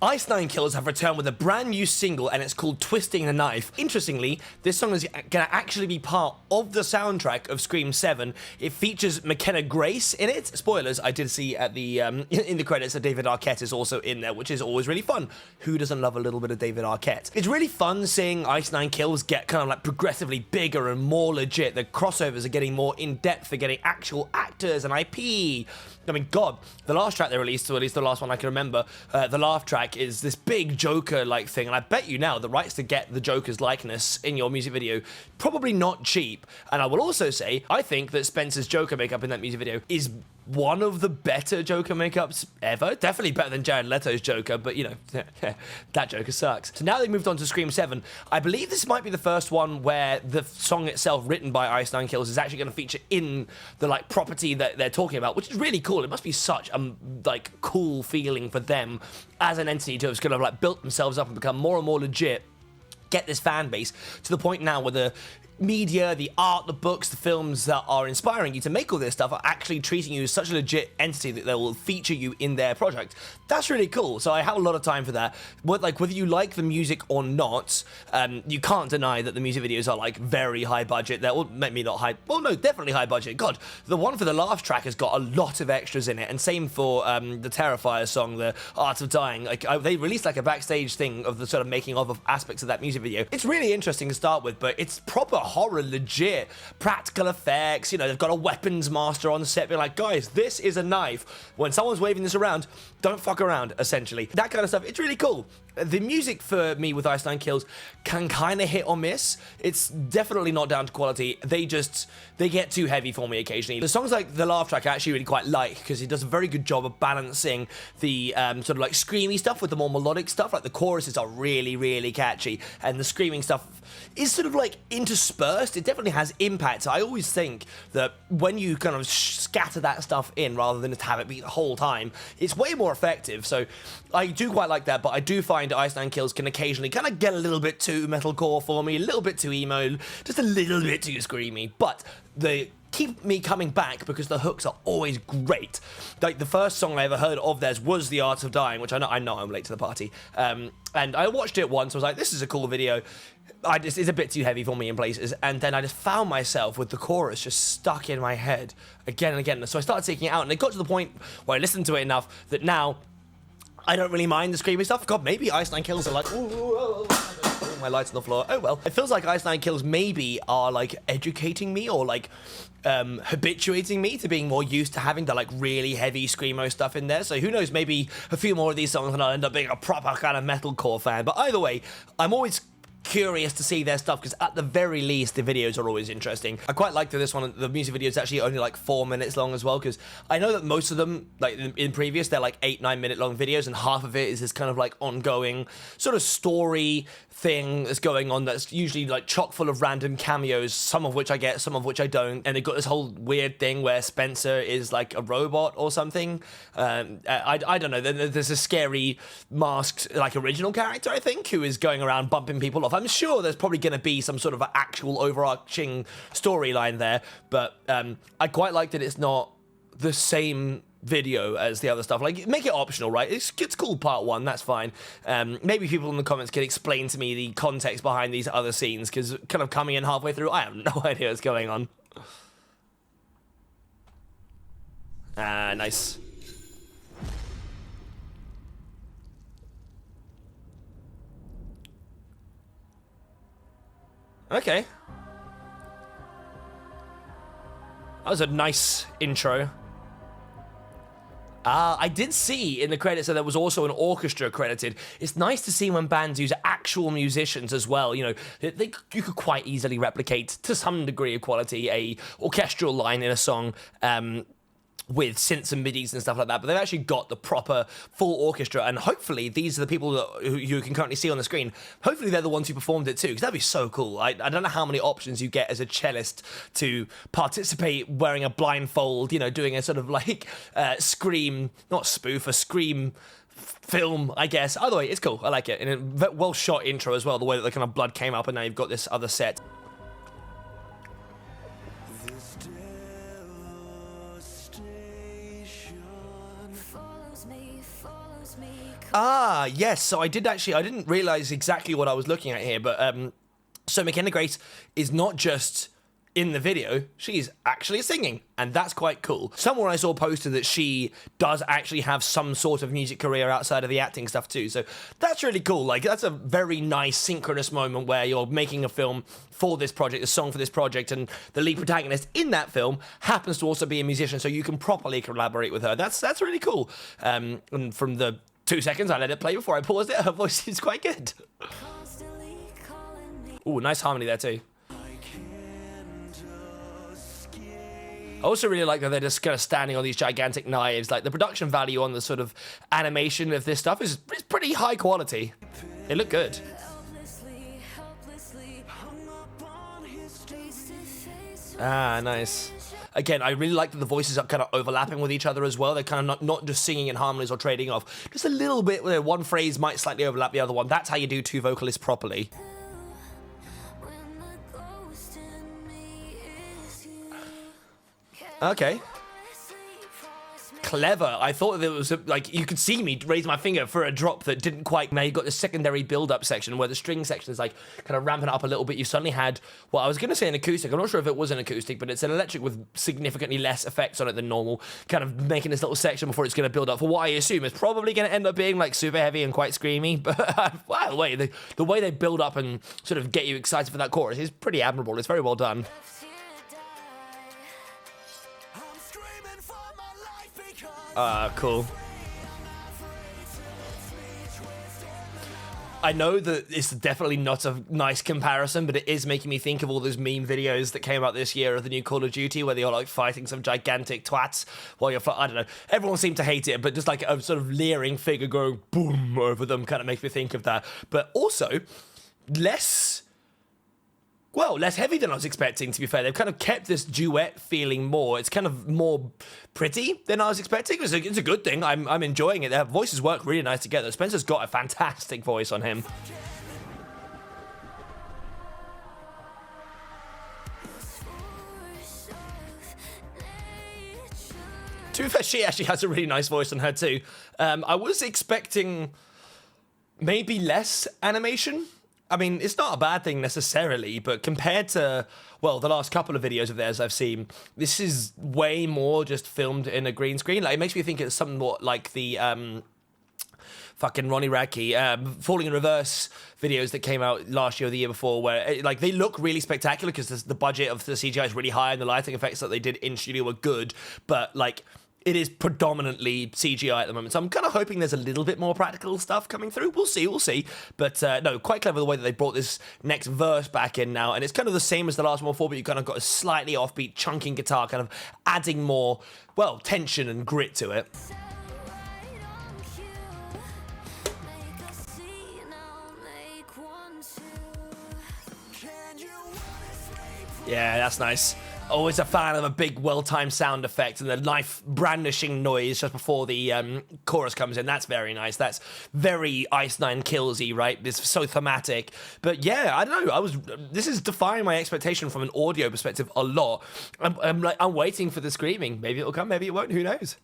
Ice Nine Kills have returned with a brand new single, and it's called Twisting the Knife. Interestingly, this song is going to actually be part of the soundtrack of Scream 7. It features McKenna Grace in it. Spoilers, I did see at the in the credits that David Arquette is also in there, which is always really fun. Who doesn't love a little bit of David Arquette? It's really fun seeing Ice Nine Kills get kind of like progressively bigger and more legit. The crossovers are getting more in-depth. They're getting actual actors and IP. I mean, God, the last track they released, or at least the last one I can remember, the laugh track is this big Joker-like thing, and I bet you now the rights to get the Joker's likeness in your music video, probably not cheap. And I will also say, I think that Spencer's Joker makeup in that music video is one of the better Joker makeups ever. Definitely better than Jared Leto's Joker, but you know, that Joker sucks. So now they moved on to Scream 7. I believe this might be the first one where the song itself, written by Ice Nine Kills, is actually going to feature in the like property that they're talking about, which is really cool. It must be such a like cool feeling for them as an entity to have kind of like built themselves up and become more and more legit, get this fan base to the point now where the media, the art, the books, the films that are inspiring you to make all this stuff are actually treating you as such a legit entity that they will feature you in their project. That's really cool. So I have a lot of time for that. Whether you like the music or not, you can't deny that the music videos are like very high budget. They're all maybe not high. Well, no, definitely high budget. God, the one for the laugh track has got a lot of extras in it, and same for the Terrifier song, the Art of Dying. Like they released like a backstage thing of the sort of making of aspects of that music video. It's really interesting to start with, but it's proper horror, legit practical effects. You know, they've got a weapons master on the set being like, guys, this is a knife. When someone's waving this around, don't fuck around, essentially. That kind of stuff. It's really cool. The music for me with Ice Nine Kills can kind of hit or miss. It's definitely not down to quality. They get too heavy for me occasionally. The songs like the laugh track I actually really quite like, because he does a very good job of balancing the sort of like screamy stuff with the more melodic stuff. Like the choruses are really, really catchy, and the screaming stuff is sort of like interspersed. It definitely has impact. I always think that when you kind of scatter that stuff in rather than just have it be the whole time, it's way more effective. So I do quite like that, but I do find Ice Nine Kills can occasionally kind of get a little bit too metalcore for me, a little bit too emo, just a little bit too screamy, but they keep me coming back because the hooks are always great. Like the first song I ever heard of theirs was The Art of Dying, which I know I'm late to the party, and I watched it once. I was like, this is a cool video. It's a bit too heavy for me in places, and then I just found myself with the chorus just stuck in my head again and again. So I started taking it out, and it got to the point where I listened to it enough that now I don't really mind the screamy stuff. God, maybe Ice Nine Kills are like, ooh, my lights on the floor. Oh well. It feels like Ice Nine Kills maybe are like educating me or like habituating me to being more used to having the like really heavy screamo stuff in there. So who knows, maybe a few more of these songs and I'll end up being a proper kind of metalcore fan. But either way, I'm always curious to see their stuff, because at the very least the videos are always interesting. I quite like that this one, the music video is actually only like 4 minutes long as well, because I know that most of them, like in previous, they're like 8-9 minute long videos, and half of it is this kind of like ongoing sort of story thing that's going on that's usually like chock full of random cameos, some of which I get, some of which I don't, and they've got this whole weird thing where Spencer is like a robot or something. I don't know, there's a scary masked like original character, I think, who is going around bumping people off. I'm sure there's probably going to be some sort of actual overarching storyline there, but I quite like that it's not the same video as the other stuff. Like, make it optional, right? It's cool part one, that's fine. Maybe people in the comments can explain to me the context behind these other scenes, because kind of coming in halfway through, I have no idea what's going on. Nice. Okay. That was a nice intro. I did see in the credits that there was also an orchestra credited. It's nice to see when bands use actual musicians as well. You know, you could quite easily replicate, to some degree of quality, a orchestral line in a song, with synths and midis and stuff like that, but they've actually got the proper full orchestra, and hopefully these are the people who you can currently see on the screen. Hopefully they're the ones who performed it too, because that'd be so cool. I don't know how many options you get as a cellist to participate wearing a blindfold, you know, doing a sort of like scream, not spoof, a scream film, I guess. Either way, it's cool. I like it. And a well shot intro as well, the way that the kind of blood came up and now you've got this other set. Ah, yes. So I didn't realize exactly what I was looking at here, but so McKenna Grace is not just in the video, she's actually singing, and that's quite cool. Somewhere I saw posted that she does actually have some sort of music career outside of the acting stuff too, so that's really cool. Like, that's a very nice synchronous moment where you're making a film for this project, a song for this project, and the lead protagonist in that film happens to also be a musician, so you can properly collaborate with her. That's really cool. And from the 2 seconds I let it play before I paused it, her voice is quite good. Ooh, nice harmony there too. I also really like that they're just kind of standing on these gigantic knives. Like, the production value on the sort of animation of this stuff is pretty high quality. They look good. Ah, nice. Again, I really like that the voices are kind of overlapping with each other as well. They're kind of not just singing in harmonies or trading off. Just a little bit where one phrase might slightly overlap the other one. That's how you do two vocalists properly. Okay. Clever. I thought there was, like, you could see me raise my finger for a drop that didn't quite make. You've got the secondary build-up section where the string section is, like, kind of ramping up a little bit. You suddenly had, well, I was going to say an acoustic. I'm not sure if it was an acoustic, but it's an electric with significantly less effects on it than normal, kind of making this little section before it's going to build up for what I assume is probably going to end up being, like, super heavy and quite screamy. But, wow, the way they build up and sort of get you excited for that chorus is pretty admirable. It's very well done. Cool. I know that it's definitely not a nice comparison, but it is making me think of all those meme videos that came out this year of the new Call of Duty where they are like fighting some gigantic twats while you're, I don't know, everyone seemed to hate it, but just like a sort of leering figure going boom over them kind of makes me think of that. But also, less heavy than I was expecting, to be fair. They've kind of kept this duet feeling more. It's kind of more pretty than I was expecting. It's a good thing. I'm enjoying it. Their voices work really nice together. Spencer's got a fantastic voice on him. To be fair, she actually has a really nice voice on her too. I was expecting maybe less animation. I mean, it's not a bad thing necessarily, but compared to, well, the last couple of videos of theirs I've seen, this is way more just filmed in a green screen. Like, it makes me think it's somewhat like the fucking Ronnie Radke Falling in Reverse videos that came out last year or the year before, where like they look really spectacular because the budget of the CGI is really high and the lighting effects that they did in studio were good, but like, it is predominantly CGI at the moment, so I'm kind of hoping there's a little bit more practical stuff coming through. We'll see. But no, quite clever the way that they brought this next verse back in now, and it's kind of the same as the last one before, but you kind of got a slightly offbeat, chunking guitar, kind of adding more, well, tension and grit to it. Yeah, that's nice. Always a fan of a big, well-timed sound effect and the knife brandishing noise just before the chorus comes in. That's very nice. That's very Ice Nine Kills-y, right? It's so thematic. But yeah, I don't know. This is defying my expectation from an audio perspective a lot. I'm waiting for the screaming. Maybe it'll come, maybe it won't. Who knows?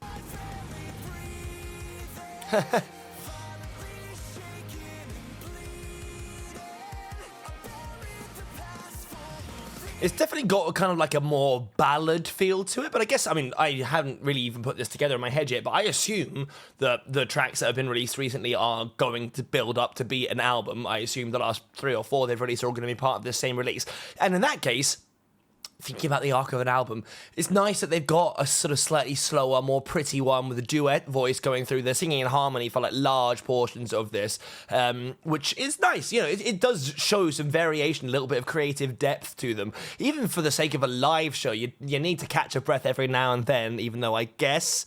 It's definitely got a kind of like a more ballad feel to it, but I guess, I mean, I haven't really even put this together in my head yet, but I assume that the tracks that have been released recently are going to build up to be an album. I assume the last 3 or 4 they've released are all going to be part of this same release. And in that case, thinking about the arc of an album, it's nice that they've got a sort of slightly slower, more pretty one with a duet voice going through. They're singing in harmony for like large portions of this, which is nice. You know, it does show some variation, a little bit of creative depth to them. Even for the sake of a live show, you need to catch a breath every now and then, even though I guess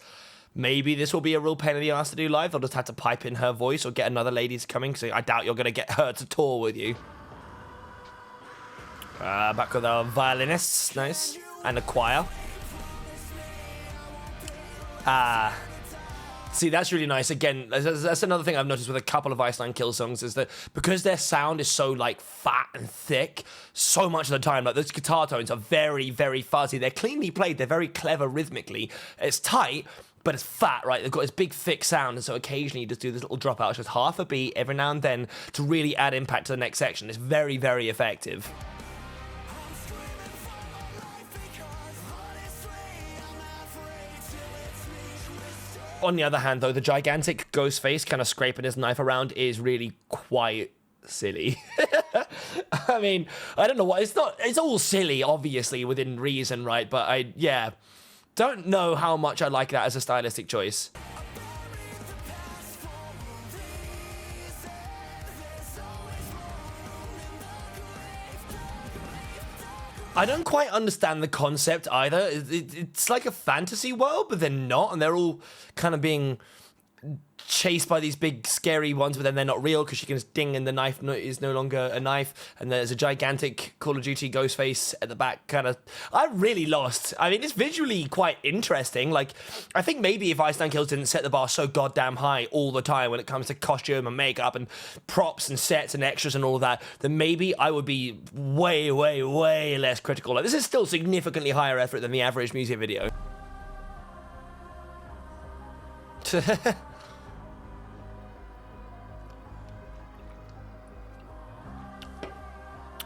maybe this will be a real pain in the ass to do live. They'll just have to pipe in her voice or get another lady to come in, because I doubt you're going to get her to tour with you. Back with our violinists, nice, and a choir. See, that's really nice. Again, that's another thing I've noticed with a couple of Ice Nine Kills songs, is that because their sound is so like fat and thick, so much of the time, like those guitar tones are very, very fuzzy. They're cleanly played. They're very clever rhythmically. It's tight, but it's fat, right? They've got this big, thick sound, and so occasionally you just do this little drop out, just half a beat every now and then to really add impact to the next section. It's very, very effective. On the other hand, though, the gigantic ghost face kind of scraping his knife around is really quite silly. I mean, I don't know what, it's all silly, obviously, within reason, right? But yeah, don't know how much I like that as a stylistic choice. I don't quite understand the concept either. It's like a fantasy world, but they're not, and they're all kind of being chased by these big scary ones, but then they're not real because she can just ding and the knife is no longer a knife, and there's a gigantic Call of Duty ghost face at the back. Kind of, I'm really lost. I mean, it's visually quite interesting. Like, I think maybe if Ice Nine Kills didn't set the bar so goddamn high all the time when it comes to costume and makeup and props and sets and extras and all of that, then maybe I would be way, way, way less critical. Like, this is still significantly higher effort than the average music video.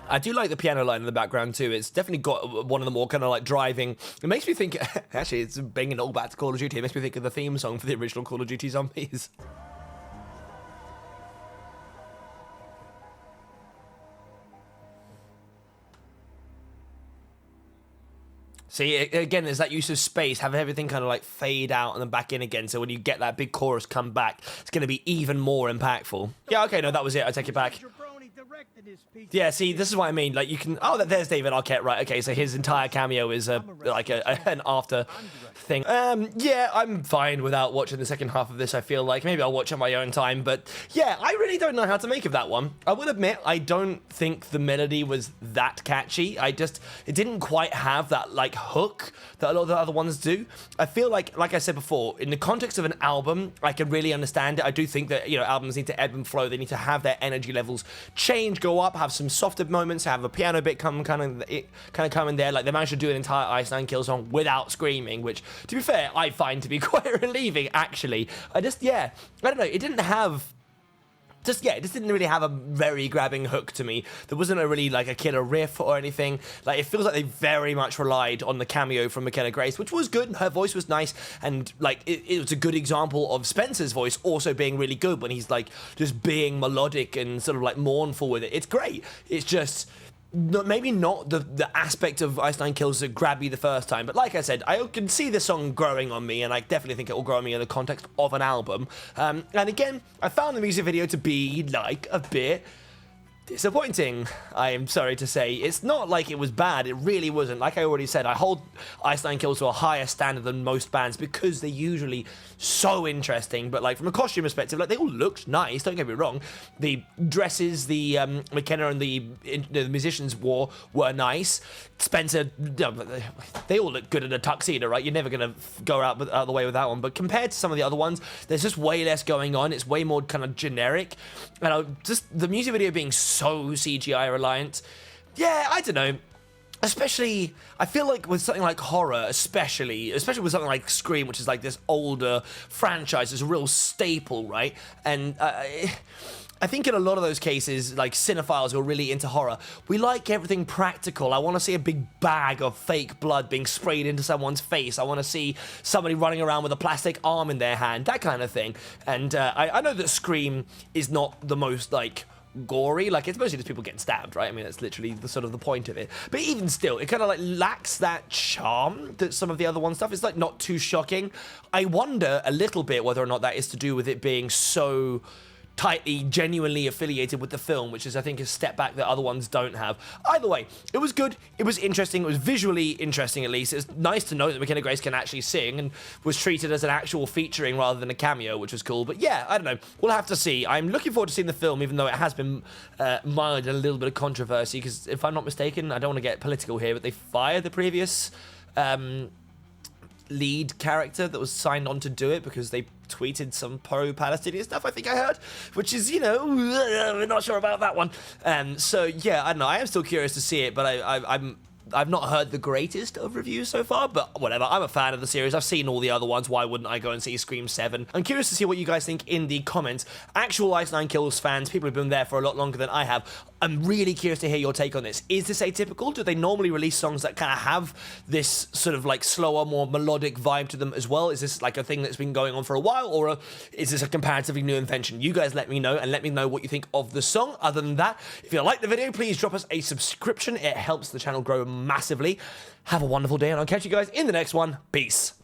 I do like the piano line in the background too. It's definitely got one of the more kind of like driving. It makes me think, actually, it's bringing it all back to Call of Duty. It makes me think of the theme song for the original Call of Duty Zombies. See, again, there's that use of space, have everything kind of like fade out and then back in again, so when you get that big chorus come back, it's going to be even more impactful. Yeah, okay, no, that was it. I take it back. Yeah, see, this is what I mean. Like, you can... Oh, there's David Arquette, right. Okay, so his entire cameo is like an after thing. Yeah, I'm fine without watching the second half of this, I feel like. Maybe I'll watch on my own time, but yeah, I really don't know how to make of that one. I will admit, I don't think the melody was that catchy. It didn't quite have that, like, hook that a lot of the other ones do. I feel like I said before, in the context of an album, I can really understand it. I do think that, you know, albums need to ebb and flow. They need to have their energy levels change, go up, have some softer moments, have a piano bit come come in there. Like, they managed to do an entire Ice Nine Kills song without screaming, which, to be fair, I find to be quite relieving, actually. I don't know, it didn't have... it just didn't really have a very grabbing hook to me. There wasn't like a killer riff or anything. Like, it feels like they very much relied on the cameo from McKenna Grace, which was good. Her voice was nice, and like it was a good example of Spencer's voice also being really good when he's like just being melodic and sort of like mournful with it. It's great. It's just maybe not the aspect of Ice Nine Kills that grabbed me the first time, but like I said, I can see the song growing on me, and I definitely think it will grow on me in the context of an album. And again, I found the music video to be like a bit disappointing, I am sorry to say. It's not like it was bad, it really wasn't. Like I already said, I hold Ice Nine Kills to a higher standard than most bands because they're usually so interesting, but like from a costume perspective, like they all looked nice, don't get me wrong. The dresses the McKenna and the musicians wore were nice. Spencer, they all look good in a tuxedo, right? You're never gonna go out of the way with that one, but compared to some of the other ones, there's just way less going on. It's way more kind of generic, and just the music video being so CGI reliant. Yeah, I don't know. Especially, I feel like with something like horror, especially with something like Scream, which is like this older franchise, is a real staple, right? And I think in a lot of those cases, like cinephiles who are really into horror, we like everything practical. I want to see a big bag of fake blood being sprayed into someone's face. I want to see somebody running around with a plastic arm in their hand, that kind of thing. And I know that Scream is not the most, like, gory, like it's mostly just people getting stabbed, right? I mean, that's literally the sort of the point of it. But even still, it kind of like lacks that charm that some of the other one stuff is, like, not too shocking. I wonder a little bit whether or not that is to do with it being so tightly, genuinely affiliated with the film, which is, I think, a step back that other ones don't have. Either way, it was good, it was interesting, it was visually interesting at least. It's nice to know that McKenna Grace can actually sing and was treated as an actual featuring rather than a cameo, which was cool. But yeah, I don't know, we'll have to see. I'm looking forward to seeing the film, even though it has been mired in a little bit of controversy, because if I'm not mistaken, I don't want to get political here, but they fired the previous lead character that was signed on to do it because they tweeted some pro-Palestinian stuff, I think I heard, which is, you know, we're not sure about that one. So yeah, I don't know, I am still curious to see it, but I'm I've not heard the greatest of reviews so far, but whatever. I'm a fan of the series. I've seen all the other ones. Why wouldn't I go and see Scream 7? I'm curious to see what you guys think in the comments. Actual Ice Nine Kills fans, people who've been there for a lot longer than I have, I'm really curious to hear your take on this. Is this atypical? Do they normally release songs that kind of have this sort of like slower, more melodic vibe to them as well? Is this like a thing that's been going on for a while, or is this a comparatively new invention? You guys let me know, and let me know what you think of the song. Other than that, if you like the video, please drop us a subscription. It helps the channel grow massively. Have a wonderful day, and I'll catch you guys in the next one. Peace.